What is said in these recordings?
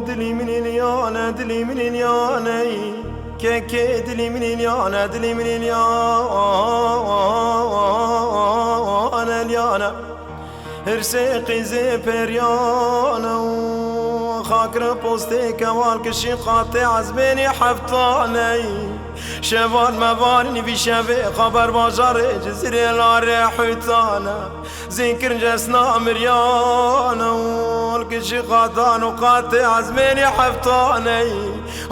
دلي من اليانا دلي من اليانا كي دلي من اليانا دلي من اليانا اليانا هرسيقي زي بريانا خاكر بوستي كوال كشي قاطع عزبيني حفطاني شوال مباني في شبي خبر باجاري جزيري العري حيطانا ذكر جسنا مريانا والكشي قاطان وقاطع عزبيني حفطاني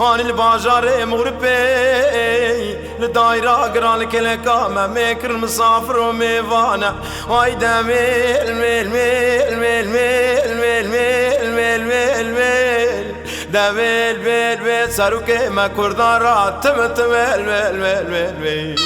هاني الباجاري مغربي لدايرة قران الكلكامة ميكر المسافر وميفانا وايدا ميل ميل ميل ميل ميل ميل ميل ميل ميل ميل دا ميل ميل ميل ساروكي ما كردارات تمت ميل ميل ميل ميل ميل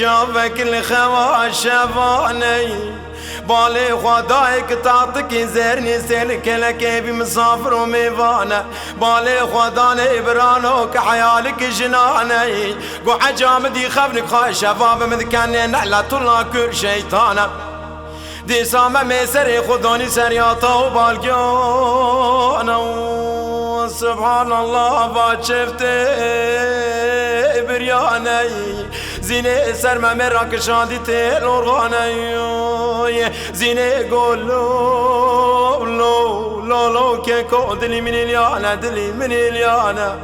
جابك الخوا شفاني بالي خدايك تعطيك زرني سلك لك بمسافر وميفانا بالي خداني برانوك حيالك جناني قو عجامدي خفنك خاي شباب مذكاني نعلة الله كل شيطانا دي سامة ميسري خدوني سرياطة وبالقيانا سبحان الله بات شفتي برياني زيني سرما مراك شاندي تيل ورغاني زيني قول لو لو لو لو كيكو دلي من اليانا دلي من اليانا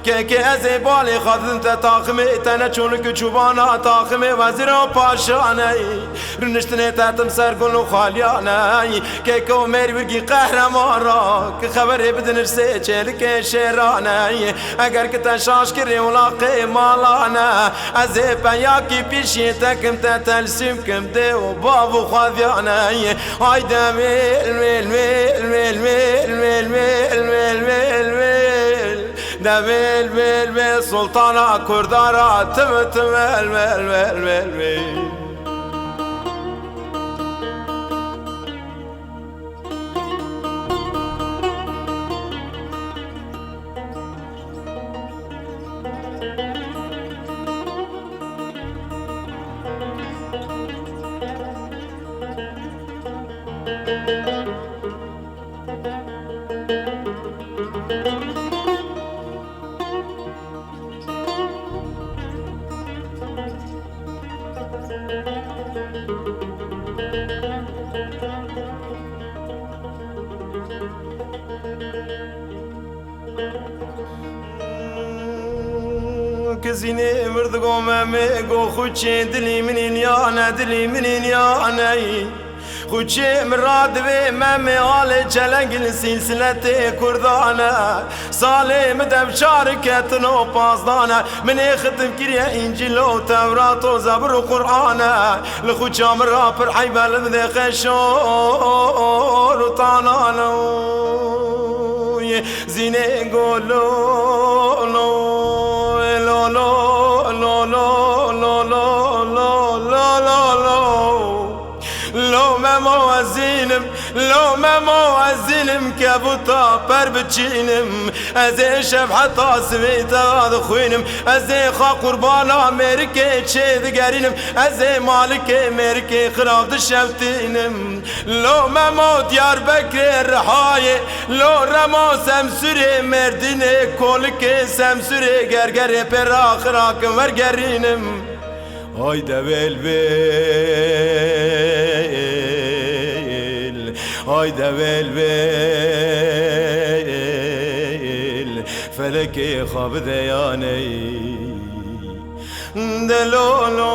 كي ازي بالي خاطر انت تاخمي تنشونك تشوبانا تاخمي وزيرو باشاني رنشتني تاتم سر قولو خالياني كيكو ميري برقي قهرمان راك خبري بدن رسي چلك شيراني اگر كتا شاش كري ولاقي مالانا ازي بياكي بيشي تكم تتلسم كم دي وبابو خاذياني هايدا ميل ميل ميل ميل ميل ميل ميل ميل ميل ميل دا ميل ميل ميل سلطانة كردارة تمت ميل ميل ميل ميل ميل كزيني مرضقو ماميقو خوشي دلي من اليانا دلي من اليانا خوشي مراد بي مامي غالي جلق السلسلة كردانا صالي مدب شاركتنا باصدانا من يختم كريا انجيل وتوراة وزبر وقرآنا لخوشا مرابر حيبا لذي خشور وطانانا زيني قولو لو لو لو لو لو لو لو لو لو لو لو ما موازين لو ممو الزلم كبوتا پر بچینم از شب حتی سویتا دخوینم از خا قربان امریکه چه دگرینم از مالک امریکه خراب دشفتینم لو ممو دیار بکر رحای لو رما سمسوری مردینه کولک سمسوری گرگر پر آخراکم ورگرینم haydi velvel haydi velvel feleke khab deyane delolo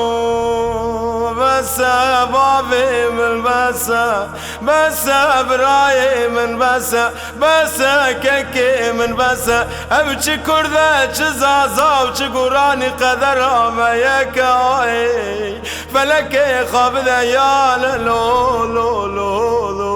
basa babim basa basa برايم basa basa kekim basa abçi kurda çizaza abçi Kur'an kadar ama yakay feleke khab deyane lo lo lo